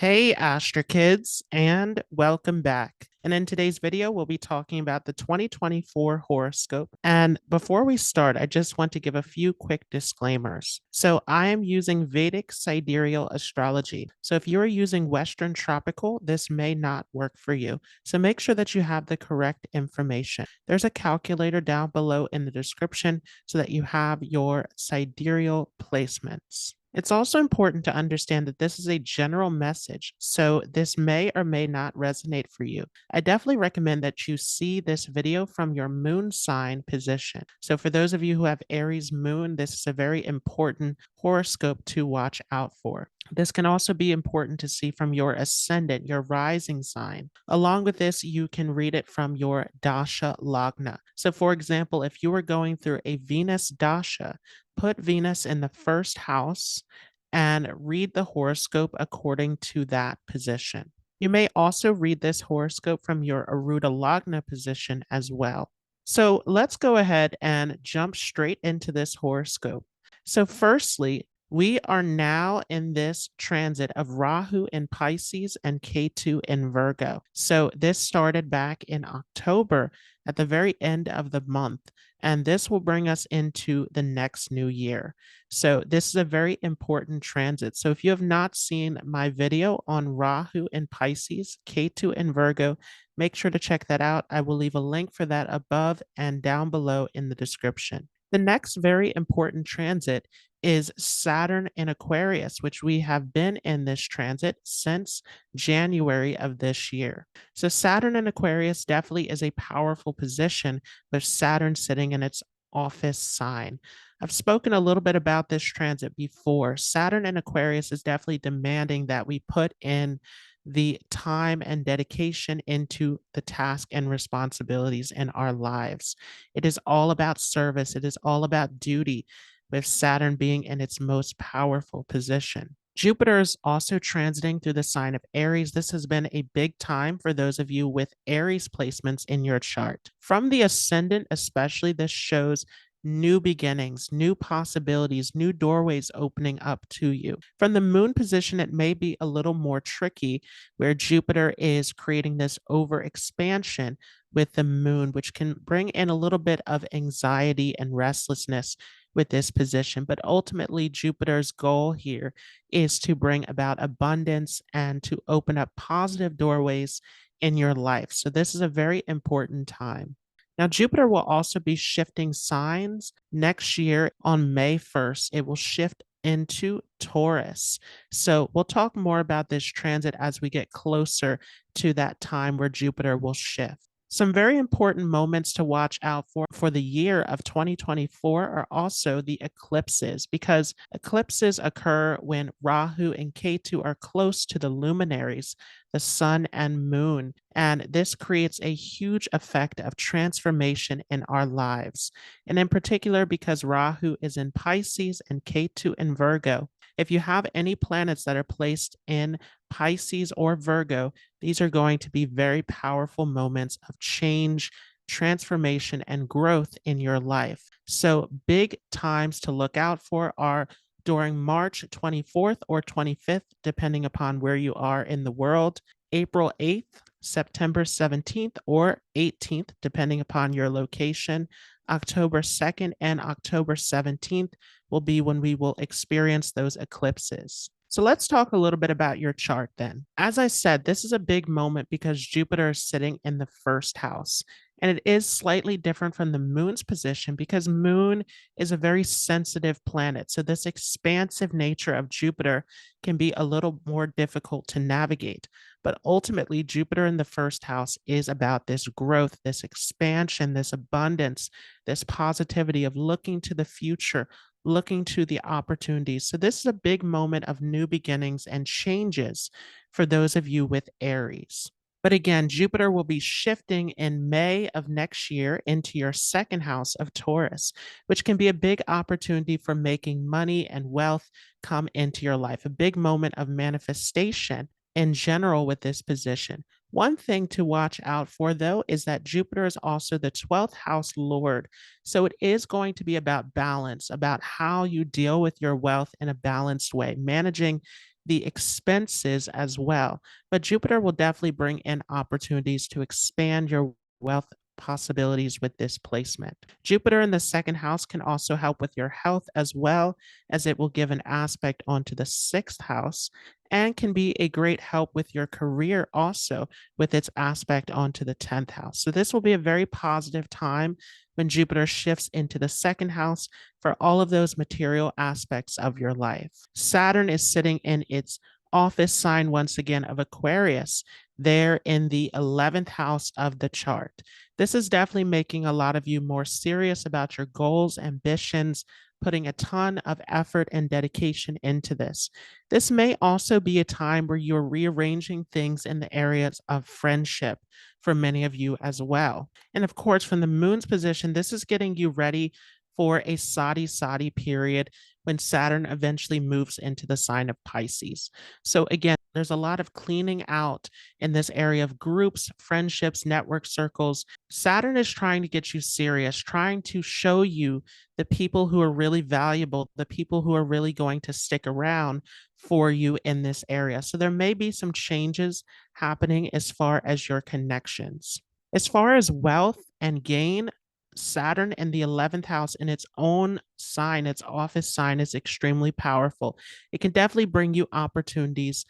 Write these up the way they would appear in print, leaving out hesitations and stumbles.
Hey, Astra Kids, and welcome back. And in today's video, we'll be talking about the 2024 horoscope. And before we start, I just want to give a few quick disclaimers. So I am using Vedic Sidereal Astrology. So if you're using Western Tropical, this may not work for you. So make sure that you have the correct information. There's a calculator down below in the description so that you have your sidereal placements. It's also important to understand that this is a general message, so this may or may not resonate for you. I definitely recommend that you see this video from your moon sign position. So for those of you who have Aries Moon, this is a very important horoscope to watch out for. This can also be important to see from your ascendant, your rising sign. Along with this, you can read it from your Dasha Lagna. So for example, if you were going through a Venus Dasha, put Venus in the first house and read the horoscope according to that position. You may also read this horoscope from your Arudha Lagna position as well. So let's go ahead and jump straight into this horoscope. So, firstly, we are now in this transit of Rahu in Pisces and Ketu in Virgo. So, this started back in October at the very end of the month, and this will bring us into the next new year. So, this is a very important transit. So, if you have not seen my video on Rahu in Pisces, Ketu in Virgo, make sure to check that out. I will leave a link for that above and down below in the description. The next very important transit is Saturn in Aquarius, which we have been in this transit since January of this year. So, Saturn in Aquarius definitely is a powerful position, with Saturn sitting in its office sign. I've spoken a little bit about this transit before. Saturn in Aquarius is definitely demanding that we put in the time and dedication into the task and responsibilities in our lives. It is all about service, it is all about duty, with Saturn being in its most powerful position. Jupiter is also transiting through the sign of Aries. This has been a big time for those of you with Aries placements in your chart. From the ascendant, especially, this shows new beginnings, new possibilities, new doorways opening up to you. From the moon position, it may be a little more tricky, where Jupiter is creating this overexpansion with the moon, which can bring in a little bit of anxiety and restlessness with this position. But ultimately, Jupiter's goal here is to bring about abundance and to open up positive doorways in your life. So, this is a very important time. Now, Jupiter will also be shifting signs next year on May 1st. It will shift into Taurus. So, we'll talk more about this transit as we get closer to that time where Jupiter will shift. Some very important moments to watch out for the year of 2024 are also the eclipses, because eclipses occur when Rahu and Ketu are close to the luminaries, the sun and moon. And this creates a huge effect of transformation in our lives. And in particular, because Rahu is in Pisces and Ketu in Virgo. If you have any planets that are placed in Pisces or Virgo, these are going to be very powerful moments of change, transformation, and growth in your life. So, big times to look out for are during March 24th or 25th, depending upon where you are in the world, April 8th, September 17th or 18th, depending upon your location. October 2nd and October 17th will be when we will experience those eclipses. So let's talk a little bit about your chart then. As I said, this is a big moment because Jupiter is sitting in the first house. And it is slightly different from the moon's position because moon is a very sensitive planet. So this expansive nature of Jupiter can be a little more difficult to navigate. But ultimately, Jupiter in the first house is about this growth, this expansion, this abundance, this positivity of looking to the future, looking to the opportunities. So, this is a big moment of new beginnings and changes for those of you with Aries. But again, Jupiter will be shifting in May of next year into your second house of Taurus, which can be a big opportunity for making money and wealth come into your life, a big moment of manifestation in general with this position. One thing to watch out for, though, is that Jupiter is also the 12th house lord. So it is going to be about balance, about how you deal with your wealth in a balanced way, managing the expenses as well. But Jupiter will definitely bring in opportunities to expand your wealth possibilities with this placement. Jupiter in the second house can also help with your health as well, as it will give an aspect onto the sixth house and can be a great help with your career also with its aspect onto the 10th house. So this will be a very positive time when Jupiter shifts into the second house for all of those material aspects of your life. Saturn is sitting in its office sign once again of Aquarius, there in the 11th house of the chart. This is definitely making a lot of you more serious about your goals, ambitions, putting a ton of effort and dedication into this. This may also be a time where you're rearranging things in the areas of friendship for many of you as well. And of course, from the moon's position, this is getting you ready for a Sadi period when Saturn eventually moves into the sign of Pisces. So again, there's a lot of cleaning out in this area of groups, friendships, network circles. Saturn is trying to get you serious, trying to show you the people who are really valuable, the people who are really going to stick around for you in this area. So there may be some changes happening as far as your connections. As far as wealth and gain, Saturn in the 11th house in its own sign, its office sign, is extremely powerful. It can definitely bring you opportunities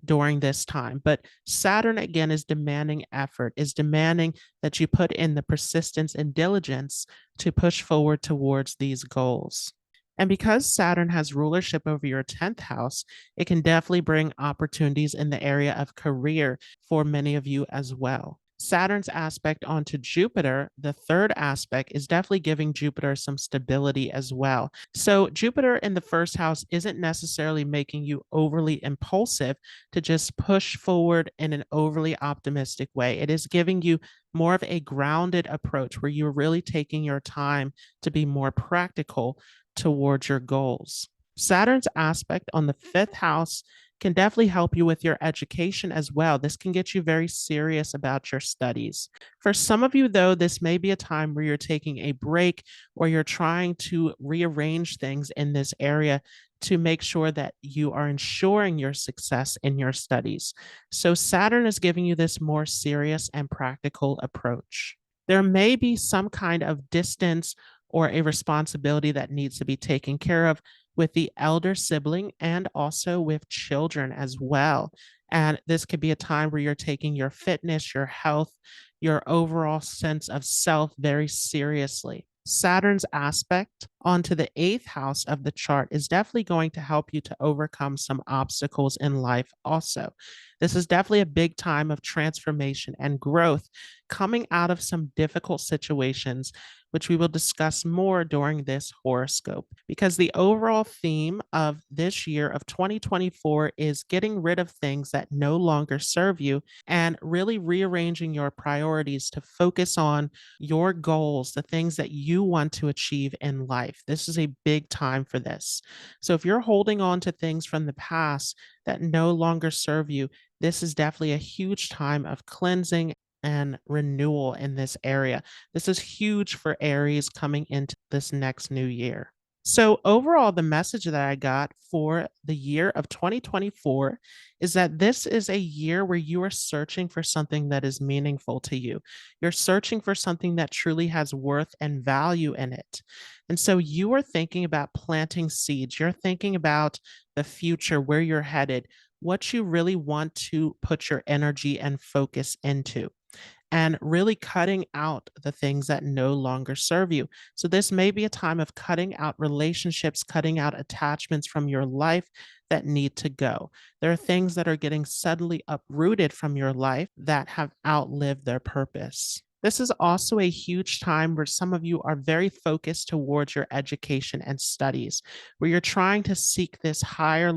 during this time. But Saturn, again, is demanding effort, is demanding that you put in the persistence and diligence to push forward towards these goals. And because Saturn has rulership over your 10th house, it can definitely bring opportunities in the area of career for many of you as well. Saturn's aspect onto Jupiter, the third aspect, is definitely giving Jupiter some stability as well. So, Jupiter in the first house isn't necessarily making you overly impulsive to just push forward in an overly optimistic way. It is giving you more of a grounded approach where you're really taking your time to be more practical towards your goals. Saturn's aspect on the fifth house can definitely help you with your education as well. This can get you very serious about your studies. For some of you, though, this may be a time where you're taking a break or you're trying to rearrange things in this area to make sure that you are ensuring your success in your studies. So, Saturn is giving you this more serious and practical approach. There may be some kind of distance or a responsibility that needs to be taken care of with the elder sibling and also with children as well. And this could be a time where you're taking your fitness, your health, your overall sense of self very seriously. Saturn's aspect onto the eighth house of the chart is definitely going to help you to overcome some obstacles in life, also. This is definitely a big time of transformation and growth coming out of some difficult situations, which we will discuss more during this horoscope. Because the overall theme of this year of 2024 is getting rid of things that no longer serve you and really rearranging your priorities to focus on your goals, the things that you want to achieve in life. This is a big time for this. So if you're holding on to things from the past that no longer serve you, this is definitely a huge time of cleansing and renewal in this area. This is huge for Aries coming into this next new year. So, overall, the message that I got for the year of 2024 is that this is a year where you are searching for something that is meaningful to you. You're searching for something that truly has worth and value in it. And so, you are thinking about planting seeds. You're thinking about the future, where you're headed, what you really want to put your energy and focus into, and really cutting out the things that no longer serve you. So, this may be a time of cutting out relationships, cutting out attachments from your life that need to go. There are things that are getting suddenly uprooted from your life that have outlived their purpose. This is also a huge time where some of you are very focused towards your education and studies, where you're trying to seek this higher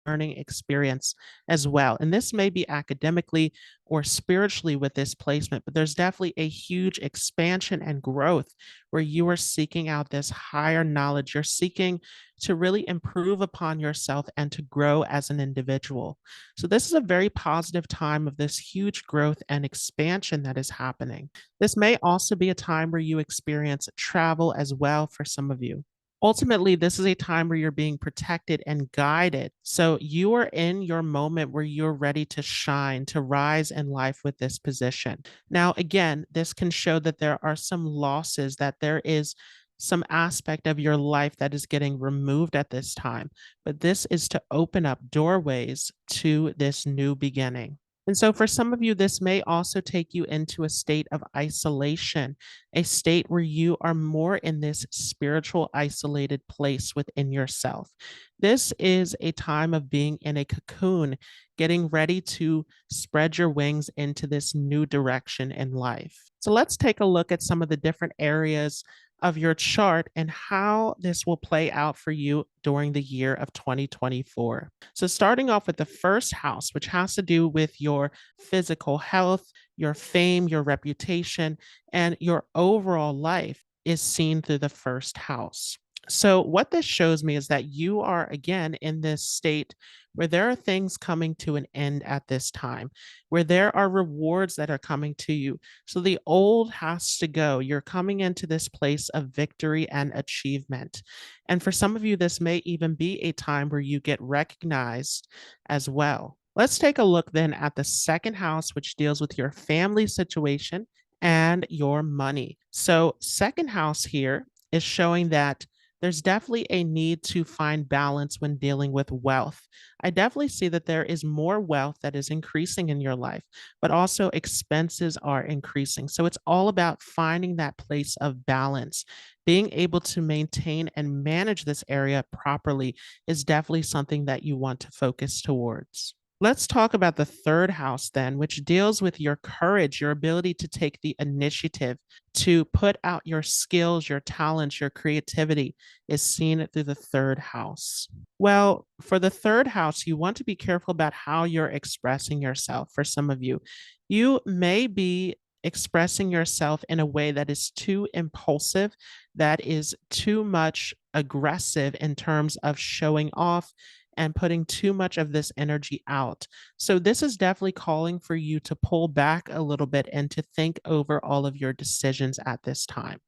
learning experience as well. And this may be academically or spiritually with this placement, but there's definitely a huge expansion and growth where you are seeking out this higher knowledge. You're seeking to really improve upon yourself and to grow as an individual. So, this is a very positive time of this huge growth and expansion that is happening. This may also be a time where you experience travel as well for some of you. Ultimately, this is a time where you're being protected and guided. So you are in your moment where you're ready to shine, to rise in life with this position. Now, again, this can show that there are some losses, that there is some aspect of your life that is getting removed at this time. But this is to open up doorways to this new beginning. And so, for some of you, this may also take you into a state of isolation, a state where you are more in this spiritual, isolated place within yourself. This is a time of being in a cocoon, getting ready to spread your wings into this new direction in life. So, let's take a look at some of the different areas of your chart and how this will play out for you during the year of 2024. So, starting off with the first house, which has to do with your physical health, your fame, your reputation, and your overall life, is seen through the first house. So, what this shows me is that you are again in this state where there are things coming to an end at this time, where there are rewards that are coming to you. So, the old has to go. You're coming into this place of victory and achievement. And for some of you, this may even be a time where you get recognized as well. Let's take a look then at the second house, which deals with your family situation and your money. So, second house here is showing that there's definitely a need to find balance when dealing with wealth. I definitely see that there is more wealth that is increasing in your life, but also expenses are increasing. So it's all about finding that place of balance. Being able to maintain and manage this area properly is definitely something that you want to focus towards. Let's talk about the third house then, which deals with your courage, your ability to take the initiative, to put out your skills, your talents, your creativity is seen through the third house. Well, for the third house, you want to be careful about how you're expressing yourself. For some of you, you may be expressing yourself in a way that is too impulsive, that is too much aggressive in terms of showing off and putting too much of this energy out. So, this is definitely calling for you to pull back a little bit and to think over all of your decisions at this time.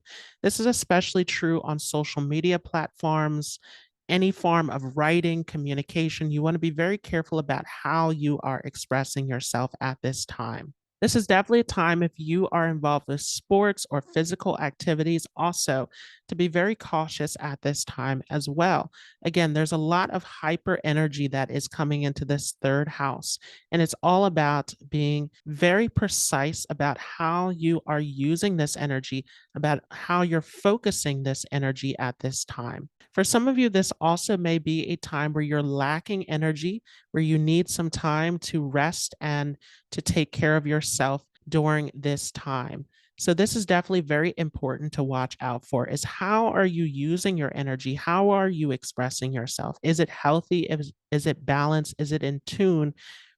This is especially true on social media platforms, any form of writing, communication. You want to be very careful about how you are expressing yourself at this time. This is definitely a time if you are involved with sports or physical activities, also to be very cautious at this time as well. Again, there's a lot of hyper energy that is coming into this third house, and it's all about being very precise about how you are using this energy, about how you're focusing this energy at this time. For some of you, this also may be a time where you're lacking energy, where you need some time to rest and to take care of yourself during this time. So this is definitely very important to watch out for is how are you using your energy? How are you expressing yourself? Is it healthy? Is it balanced? Is it in tune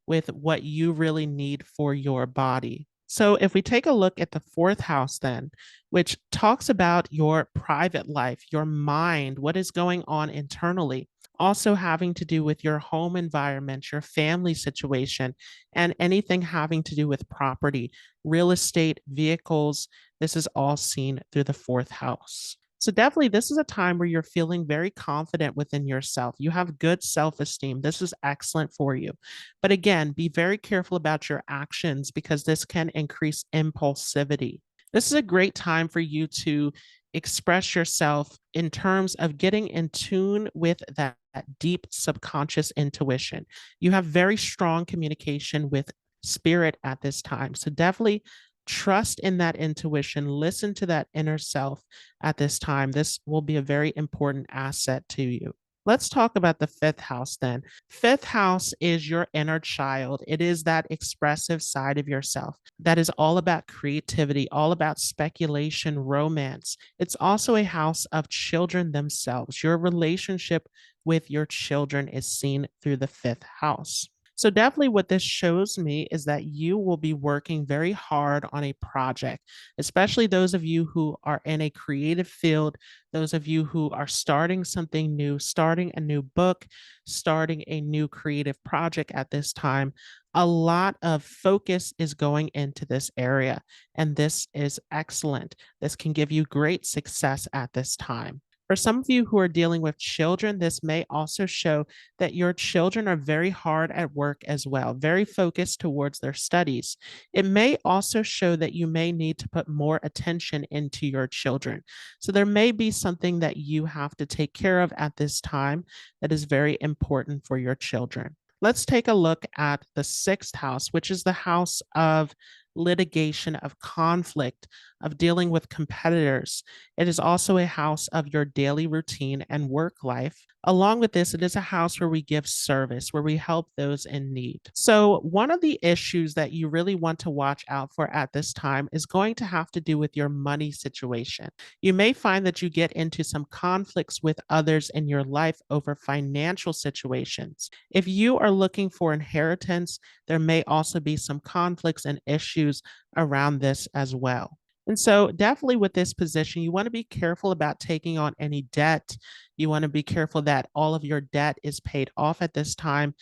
with what you really need for your body? So if we take a look at the fourth house then, which talks about your private life, your mind, what is going on internally, also having to do with your home environment, your family situation, and anything having to do with property, real estate, vehicles. This is all seen through the fourth house. So, definitely, this is a time where you're feeling very confident within yourself. You have good self esteem. This is excellent for you. But again, be very careful about your actions because this can increase impulsivity. This is a great time for you to express yourself in terms of getting in tune with that deep subconscious intuition. You have very strong communication with spirit at this time. So definitely trust in that intuition, listen to that inner self at this time. This will be a very important asset to you. Let's talk about the fifth house then. Fifth house is your inner child. It is that expressive side of yourself that is all about creativity, all about speculation, romance. It's also a house of children themselves. Your relationship with your children is seen through the fifth house. So, definitely, what this shows me is that you will be working very hard on a project, especially those of you who are in a creative field, those of you who are starting something new, starting a new book, starting a new creative project at this time. A lot of focus is going into this area, and this is excellent. This can give you great success at this time. For some of you who are dealing with children, this may also show that your children are very hard at work as well, very focused towards their studies. It may also show that you may need to put more attention into your children. So there may be something that you have to take care of at this time that is very important for your children. Let's take a look at the sixth house, which is the house of litigation, of conflict, of dealing with competitors. It is also a house of your daily routine and work life. Along with this, it is a house where we give service, where we help those in need. So, one of the issues that you really want to watch out for at this time is going to have to do with your money situation. You may find that you get into some conflicts with others in your life over financial situations. If you are looking for inheritance, there may also be some conflicts and issues around this as well. And so, definitely with this position, you want to be careful about taking on any debt. You want to be careful that all of your debt is paid off at this time.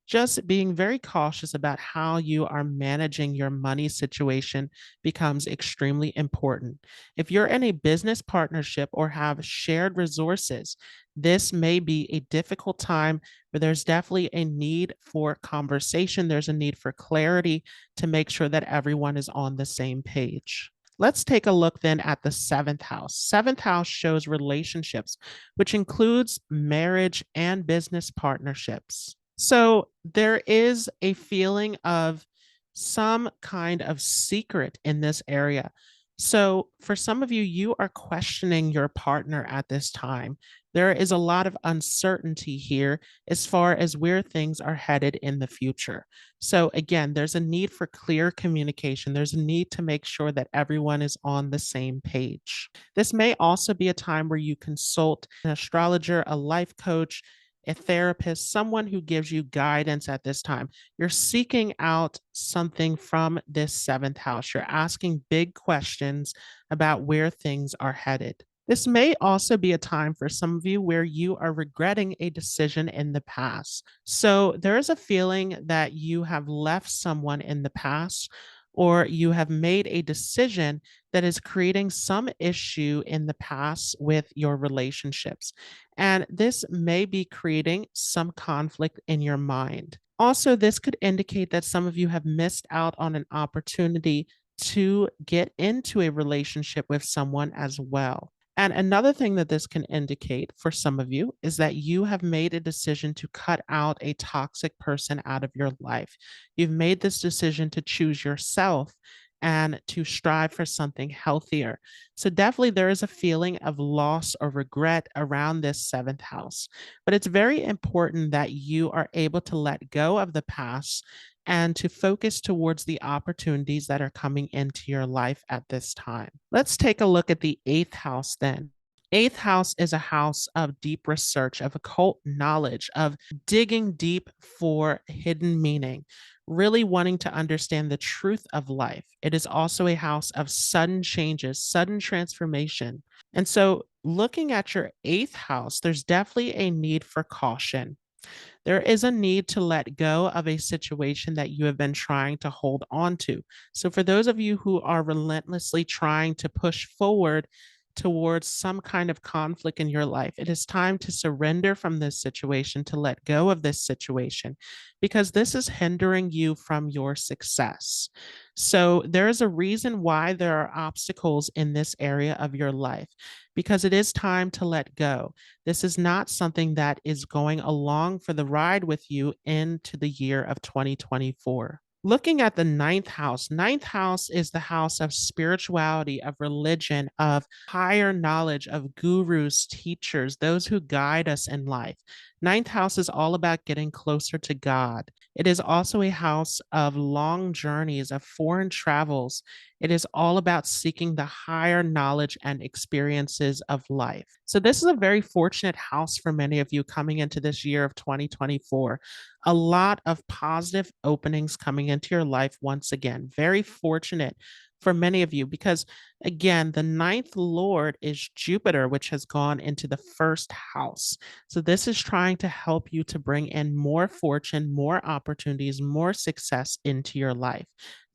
Just being very cautious about how you are managing your money situation becomes extremely important. If you're in a business partnership or have shared resources, this may be a difficult time where there's definitely a need for conversation. There's a need for clarity to make sure that everyone is on the same page. Let's take a look then at the seventh house. Seventh house shows relationships, which includes marriage and business partnerships. So there is a feeling of some kind of secret in this area. So for some of you, you are questioning your partner at this time. There is a lot of uncertainty here as far as where things are headed in the future. So again, there's a need for clear communication. There's a need to make sure that everyone is on the same page. This may also be a time where you consult an astrologer, a life coach, a therapist, someone who gives you guidance at this time. You're seeking out something from this seventh house. You're asking big questions about where things are headed. This may also be a time for some of you where you are regretting a decision in the past. So there is a feeling that you have left someone in the past, or you have made a decision that is creating some issue in the past with your relationships. And this may be creating some conflict in your mind. Also, this could indicate that some of you have missed out on an opportunity to get into a relationship with someone as well. And another thing that this can indicate for some of you is that you have made a decision to cut out a toxic person out of your life. You've made this decision to choose yourself and to strive for something healthier. So, definitely, there is a feeling of loss or regret around this seventh house. But it's very important that you are able to let go of the past and to focus towards the opportunities that are coming into your life at this time. Let's take a look at the eighth house then. Eighth house is a house of deep research, of occult knowledge, of digging deep for hidden meaning, really wanting to understand the truth of life. It is also a house of sudden changes, sudden transformation. And so, looking at your eighth house, there's definitely a need for caution. There is a need to let go of a situation that you have been trying to hold on to. So, for those of you who are relentlessly trying to push forward towards some kind of conflict in your life, it is time to surrender from this situation, to let go of this situation, because this is hindering you from your success. So, there is a reason why there are obstacles in this area of your life, because it is time to let go. This is not something that is going along for the ride with you into the year of 2024. Looking at the ninth house is the house of spirituality, of religion, of higher knowledge, of gurus, teachers, those who guide us in life. Ninth house is all about getting closer to God. It is also a house of long journeys, of foreign travels. It is all about seeking the higher knowledge and experiences of life. So, this is a very fortunate house for many of you coming into this year of 2024. A lot of positive openings coming into your life once again. Very fortunate for many of you because, again, the ninth lord is Jupiter, which has gone into the first house. So, this is trying to help you to bring in more fortune, more opportunities, more success into your life.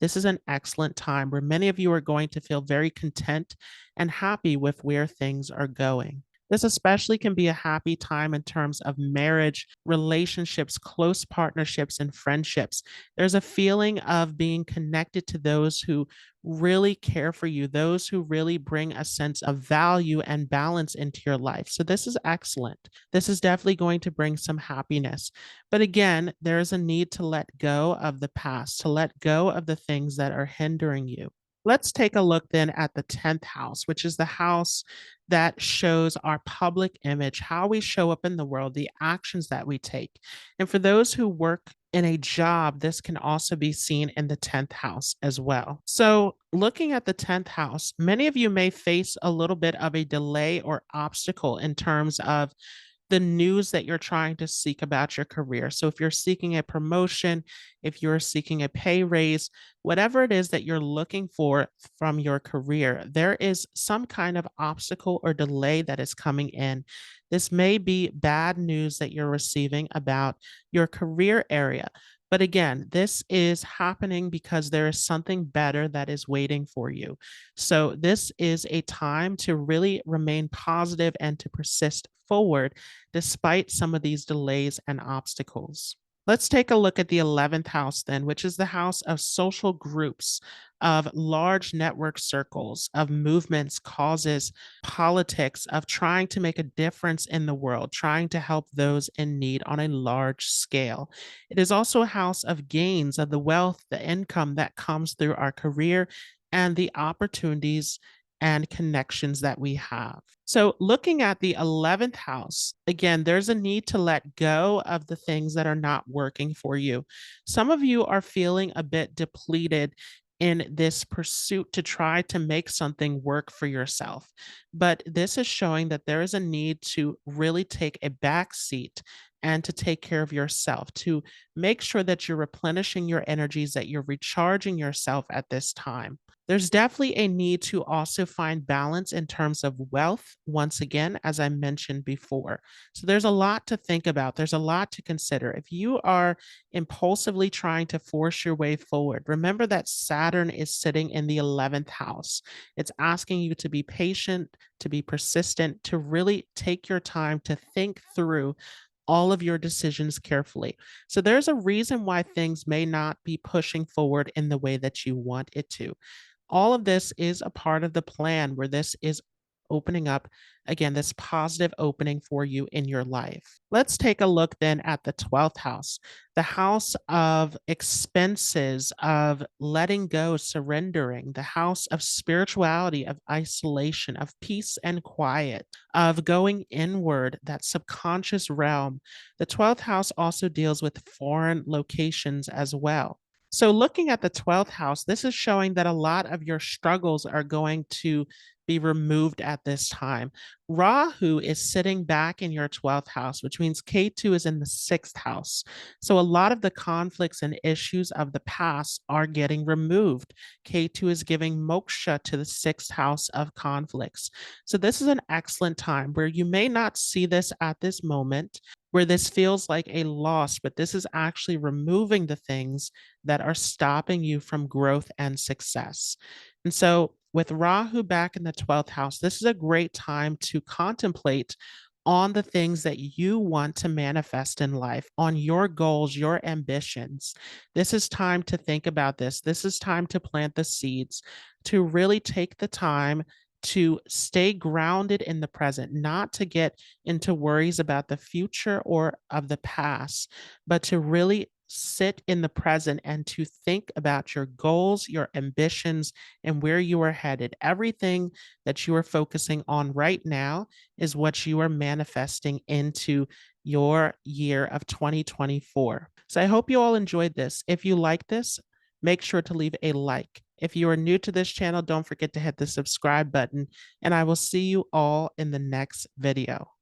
This is an excellent time where many of you are going to feel very content and happy with where things are going. This especially can be a happy time in terms of marriage, relationships, close partnerships, and friendships. There's a feeling of being connected to those who really care for you, those who really bring a sense of value and balance into your life. So, this is excellent. This is definitely going to bring some happiness. But again, there is a need to let go of the past, to let go of the things that are hindering you. Let's take a look then at the 10th house, which is the house that shows our public image, how we show up in the world, the actions that we take. And for those who work in a job, this can also be seen in the 10th house as well. So, looking at the 10th house, many of you may face a little bit of a delay or obstacle in terms of the news that you're trying to seek about your career. So if you're seeking a promotion, if you're seeking a pay raise, whatever it is that you're looking for from your career, there is some kind of obstacle or delay that is coming in. This may be bad news that you're receiving about your career area. But again, this is happening because there is something better that is waiting for you. So, this is a time to really remain positive and to persist forward despite some of these delays and obstacles. Let's take a look at the 11th house, then, which is the house of social groups, of large network circles, of movements, causes, politics, of trying to make a difference in the world, trying to help those in need on a large scale. It is also a house of gains, of the wealth, the income that comes through our career, and the opportunities and connections that we have. So, looking at the 11th house, again, there's a need to let go of the things that are not working for you. Some of you are feeling a bit depleted in this pursuit to try to make something work for yourself. But this is showing that there is a need to really take a back seat and to take care of yourself, to make sure that you're replenishing your energies, that you're recharging yourself at this time. There's definitely a need to also find balance in terms of wealth, once again, as I mentioned before. So there's a lot to think about. There's a lot to consider. If you are impulsively trying to force your way forward, remember that Saturn is sitting in the 11th house. It's asking you to be patient, to be persistent, to really take your time to think through all of your decisions carefully. So there's a reason why things may not be pushing forward in the way that you want it to. All of this is a part of the plan where this is opening up, again, this positive opening for you in your life. Let's take a look then at the 12th house, the house of expenses, of letting go, surrendering, the house of spirituality, of isolation, of peace and quiet, of going inward, that subconscious realm. The 12th house also deals with foreign locations as well. So, looking at the 12th house, this is showing that a lot of your struggles are going to be removed at this time. Rahu is sitting back in your 12th house, which means Ketu is in the 6th house. So, a lot of the conflicts and issues of the past are getting removed. Ketu is giving moksha to the 6th house of conflicts. So, this is an excellent time where you may not see this at this moment, where this feels like a loss, but this is actually removing the things that are stopping you from growth and success. And so, with Rahu back in the 12th house, this is a great time to contemplate on the things that you want to manifest in life, on your goals, your ambitions. This is time to think about this. This is time to plant the seeds, to really take the time to stay grounded in the present, not to get into worries about the future or of the past, but to really sit in the present and to think about your goals, your ambitions, and where you are headed. Everything that you are focusing on right now is what you are manifesting into your year of 2024. So I hope you all enjoyed this. If you like this, make sure to leave a like. If you are new to this channel, don't forget to hit the subscribe button, and I will see you all in the next video.